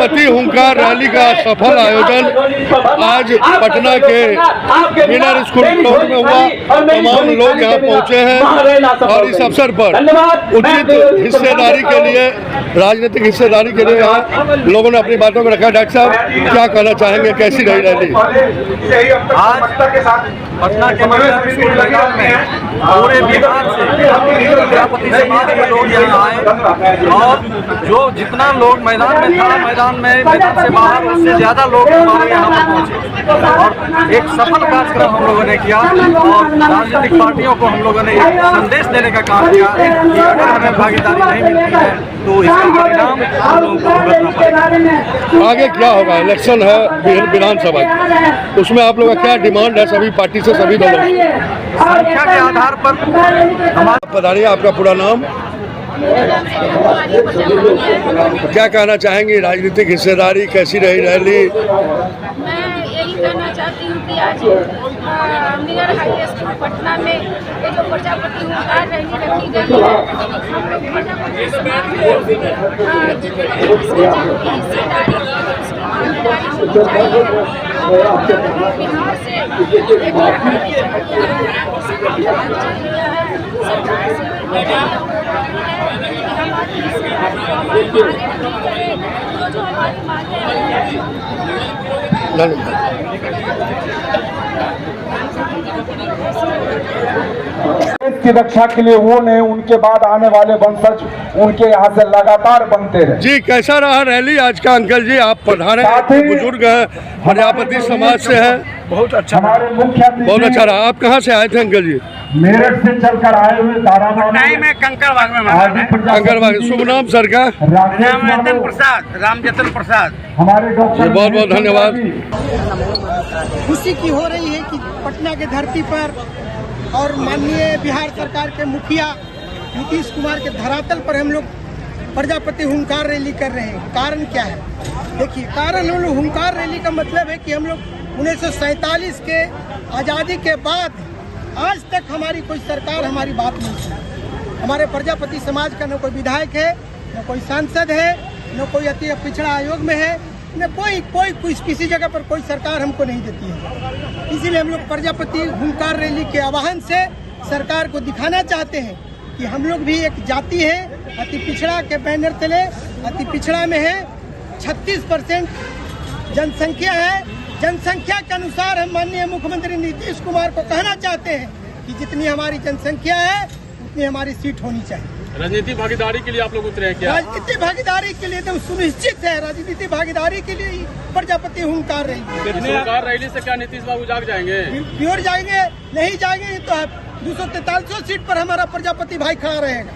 प्रजापति हुंकार रैली का सफल आयोजन आज पटना के मिनर स्कूल ग्राउंड में हुआ। तमाम लोग यहाँ पहुँचे हैं और इस अवसर पर उचित हिस्सेदारी के लिए, राजनीतिक हिस्सेदारी के लिए यहाँ लोगों ने अपनी बातों को रखा। डॉक्टर साहब क्या कहना चाहेंगे, कैसी रही रैली? आज पटना के मिनर स्कूल ग्राउंड में पूरे बिहार से प्रजापति समाज के लोग यहाँ आए और जो जितना लोग मैदान में था, मैदान से बाहर उससे ज़्यादा लोग हमारे यहाँ पर पहुँचे और एक सफल कार्यक्रम हम लोगों ने किया। और राजनीतिक पार्टियों को हम लोगों ने एक संदेश देने का काम किया कि अगर हमें भागीदारी नहीं मिलती है तो इसका परिणाम हम लोगों को भुगतना पड़ेगा। आगे क्या होगा? इलेक्शन है विधानसभा की, उसमें आप लोगों का क्या डिमांड है सभी पार्टी से, सभी दलों से? संख्या के आधार पर हमारा बताइए आपका पूरा नाम, क्या कहना चाहेंगे? राजनीतिक हिस्सेदारी कैसी रही रैली? मैं यही कहना चाहती हूँ कि आज मिनर हाई स्कूल पटना में ये जो प्रजापति हुंकार रैली रखी गई है, हम लोग प्रजापति समाज को जितनी इसकी हिस्सेदारी उसकी भागीदारी होनी चाहिए। बिहार से सरकार से जो हमारी मांगे देश की रक्षा के लिए वो ने उनके बाद आने वाले वंशज उनके यहाँ से लगातार बनते रहे। जी कैसा रहा रैली आज का? अंकल जी आप प्रधान हैं, बुजुर्ग हैं, प्रजापति समाज से हैं। बहुत अच्छा हमारे मुख्य बहुत अच्छा रहा। आप कहाँ से आए थे अंकल जी? मेरठ से चलकर आए हुए नहीं, मैं कंकड़बाग में कंकड़बाग। शुभ नाम सर का? रामजतन प्रसाद। हमारे डॉक्टर बहुत बहुत धन्यवाद। खुशी की हो रही है कि पटना के धरती पर और माननीय बिहार सरकार के मुखिया नीतीश कुमार के धरातल पर हम लोग प्रजापति हुंकार रैली कर रहे हैं। कारण क्या है? देखिए, कारण हम लोग हुंकार रैली का मतलब है कि हम लोग 1947 के आज़ादी के बाद आज तक हमारी कोई सरकार हमारी बात नहीं सुनी। हमारे प्रजापति समाज का न कोई विधायक है, न कोई सांसद है, न कोई अति पिछड़ा आयोग में है, न कोई किसी जगह पर कोई सरकार हमको नहीं देती है। इसीलिए हम लोग प्रजापति हुंकार रैली के आह्वान से सरकार को दिखाना चाहते हैं कि हम लोग भी एक जाति है, अति पिछड़ा के बैनर तले अति पिछड़ा में है, 36% जनसंख्या है। जनसंख्या के अनुसार हम माननीय मुख्यमंत्री नीतीश कुमार को कहना चाहते हैं कि जितनी हमारी जनसंख्या है उतनी हमारी सीट होनी चाहिए। राजनीतिक भागीदारी के लिए आप लोग उतरे हैं क्या? राजनीतिक भागीदारी के लिए तो सुनिश्चित है, राजनीतिक भागीदारी के लिए प्रजापति हुंकार रैली से क्या नीतीश बाबू जाग जाएंगे? प्योर जाएंगे, नहीं जाएंगे तो 243 सीट पर हमारा प्रजापति भाई खड़ा रहेगा।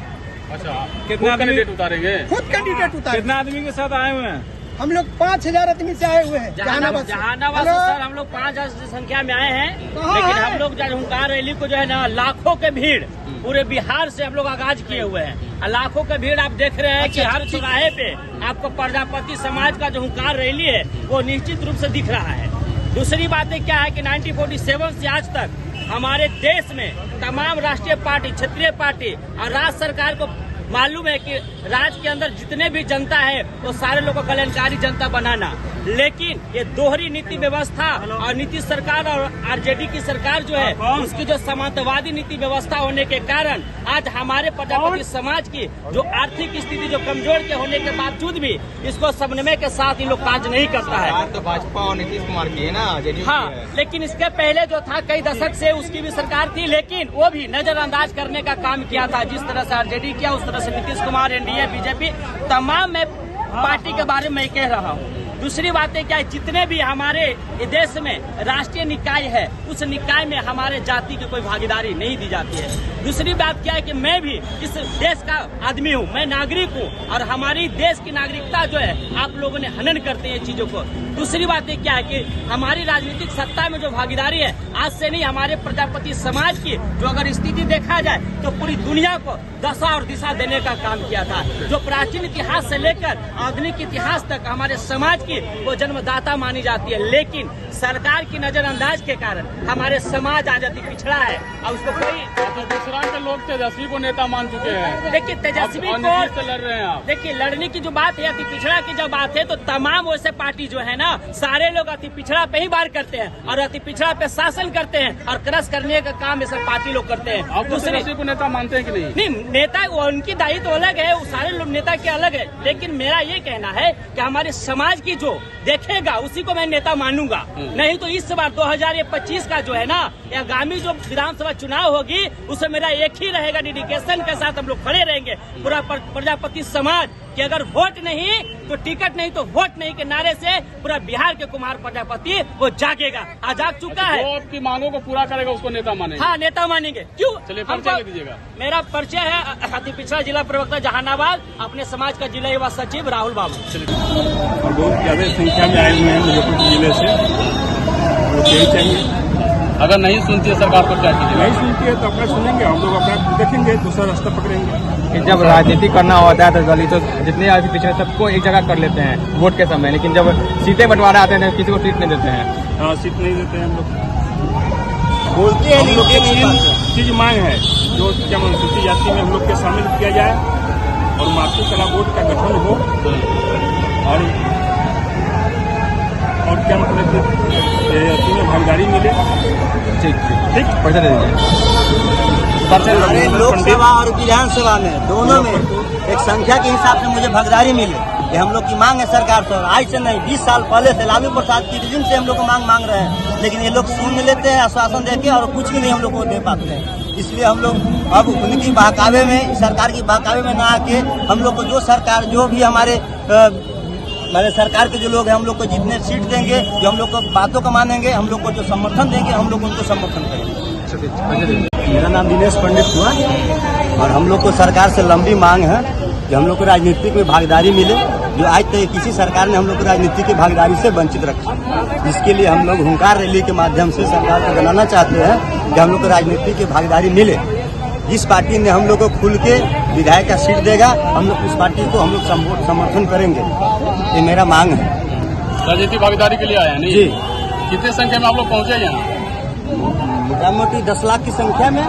अच्छा, कितना कैंडिडेट उतारेंगे? खुद कैंडिडेट उतारे। कितना आदमी के साथ आए हुए हैं? हम लोग 5000 आदमी से आए हुए हैं जहानाबाद से सर। हम लोग 5000 की संख्या में आए हैं, लेकिन हम लोग जो हुंकार रैली को जो है ना, लाखों के भीड़ पूरे बिहार से हम लोग आगाज किए हुए हैं। लाखों के भीड़ आप देख रहे हैं कि हर चौराहे पे आपको प्रजापति समाज का जो हुंकार रैली है वो निश्चित रूप से दिख रहा है। दूसरी बात क्या है कि 1947 से आज तक हमारे देश में तमाम राष्ट्रीय पार्टी, क्षेत्रीय पार्टी और राज्य सरकार को मालूम है कि राज्य के अंदर जितने भी जनता है वो सारे लोगों को कल्याणकारी जनता बनाना, लेकिन ये दोहरी नीति व्यवस्था और नीतीश सरकार और आरजेडी की सरकार जो है उसकी जो समांतवादी नीति व्यवस्था होने के कारण आज हमारे प्रजापति समाज की जो आर्थिक स्थिति जो कमजोर के होने के बावजूद भी इसको समन्वय के साथ इन लोग कार्य नहीं करता है। तो भाजपा और नीतीश कुमार की है ना, हाँ, लेकिन इसके पहले जो था कई दशक से उसकी भी सरकार थी, लेकिन वो भी नजरअंदाज करने का काम किया था। जिस तरह से आरजेडी किया उस तरह से नीतीश कुमार, एनडीए, बीजेपी, तमाम मैं पार्टी के बारे में कह रहा हूँ। दूसरी बातें क्या है, जितने भी हमारे देश में राष्ट्रीय निकाय है उस निकाय में हमारे जाति की कोई भागीदारी नहीं दी जाती है। दूसरी बात क्या है कि मैं भी इस देश का आदमी हूँ, मैं नागरिक हूँ और हमारी देश की नागरिकता जो है आप लोगों ने हनन करते हैं चीजों को। दूसरी बात ये क्या है कि हमारी राजनीतिक सत्ता में जो भागीदारी है, आज से नहीं, हमारे प्रजापति समाज की जो अगर स्थिति देखा जाए तो पूरी दुनिया को दशा और दिशा देने का काम किया था। जो प्राचीन इतिहास से लेकर आधुनिक इतिहास तक हमारे समाज की वो जन्मदाता मानी जाती है, लेकिन सरकार की नजरअंदाज के कारण हमारे समाज आज अति पिछड़ा है और उसको कोई दूसरा के लोग तेजस्वी को नेता मान चुके हैं। देखिए तेजस्वी को लड़ रहे हैं आप। देखिए लड़ने की जो बात है, अति पिछड़ा की जब बात है तो तमाम वैसे पार्टी जो है ना, सारे लोग अति पिछड़ा पे ही वार करते हैं और अति पिछड़ा पे शासन करते हैं और क्रश करने का काम ये सब पार्टी लोग करते हैं। आप तेजस्वी को नेता मानते हैं कि नहीं? नहीं, नेता उनकी दायित्व तो अलग है, वो सारे लोग नेता के अलग है, लेकिन मेरा ये कहना है कि हमारे समाज की जो देखेगा उसी को मैं नेता मानूंगा। नहीं तो इस बार 2025 का जो है ना, आगामी जो विधानसभा चुनाव होगी उसमें मेरा एक ही रहेगा, डेडिकेशन के साथ हम लोग खड़े रहेंगे पूरा प्रजापति समाज कि अगर वोट नहीं तो टिकट नहीं तो वोट नहीं के नारे से पूरा बिहार के कुमार प्रजापति वो जागेगा, जाग चुका है। वो आपकी मांगों को पूरा करेगा उसको नेता मानेंगे? हाँ, नेता मानेंगे। क्यों? चलिए परिचय ले दीजिएगा। मेरा परिचय है अति पिछड़ा जिला प्रवक्ता जहानाबाद, अपने समाज का जिला युवा सचिव राहुल बाबू। और बहुत ज्यादा संख्या में आए हुए हैं मुजफ्फरपुर जिले से, यही चाहिए। अगर नहीं सुनती है सरकार तो क्या कीजिएगा? नहीं सुनती है तो अपना सुनेंगे, हम लोग अपना देखेंगे, दूसरा रास्ता पकड़ेंगे। जब राजनीति करना होता है तो दलितों जितने आदमी पिछड़े सबको एक जगह कर लेते हैं वोट के समय, लेकिन जब सीटें बंटवारा आते हैं किसी को सीट नहीं देते हैं। हाँ, सीट नहीं देते हैं हम लोग। बोलते हैं हम लोग की चीज मांग है जो क्या अनुसूचित जाति में हम लोग के शामिल किया जाए और मातृ कला बोर्ड का गठन हो और क्या मतलब में भागीदारी मिले। ठीक ठीक, पैसा दे दीजिए। हमारे लोकसभा और विधानसभा में दोनों में एक संख्या के हिसाब से मुझे भागीदारी मिले, ये हम लोग की मांग है सरकार से। आज से नहीं, 20 साल पहले से लालू प्रसाद की रिजिम से हम लोग को मांग रहे हैं, लेकिन ये लोग सुन लेते हैं आश्वासन देके और कुछ भी नहीं हम लोग को दे पाते हैं। इसलिए हम लोग अब उनकी बहकावे में, सरकार की बहकावे में ना आके हम लोग को जो सरकार, जो भी हमारे सरकार के जो लोग हैं, हम लोग को जितने सीट देंगे, जो हम लोग को बातों का मानेंगे, हम लोग को जो समर्थन देंगे, हम लोग उनको समर्थन करेंगे। मेरा नाम दिनेश पंडित हुआ और हम लोग को सरकार से लंबी मांग है कि हम लोग को राजनीतिक में भागीदारी मिले, जो आज तक किसी सरकार ने हम लोग को राजनीति की भागीदारी से वंचित रखा। जिसके लिए हम लोग हुंकार रैली के माध्यम से सरकार को जनाना चाहते हैं कि हम लोग को राजनीति की भागीदारी मिले। जिस पार्टी ने हम लोग को खुल के विधायक का सीट देगा, हम लोग उस पार्टी को हम लोग समर्थन करेंगे। ये मेरा मांग है। राजनीतिक भागीदारी के लिए आया नहीं जी। कितने संख्या में आप लोग पहुँचे यहाँ? मोटा मोटी 10 लाख की संख्या में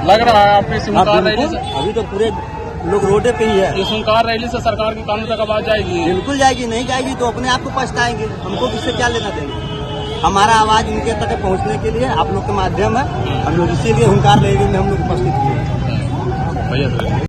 लग रहा है आपने सुनकार रैली से? अभी तो पूरे लोग रोडे पे ही है। ये सुनकार रैली से सरकार की कानून तक आवाज जाएगी? बिल्कुल जाएगी, नहीं जाएगी तो अपने आप को पछताएंगे। हमको किससे क्या लेना देंगे? हमारा आवाज उनके तक पहुंचने के लिए आप लोग के माध्यम है, हम लोग इसीलिए हुंकार रैली में हम लोग उपस्थित हुए।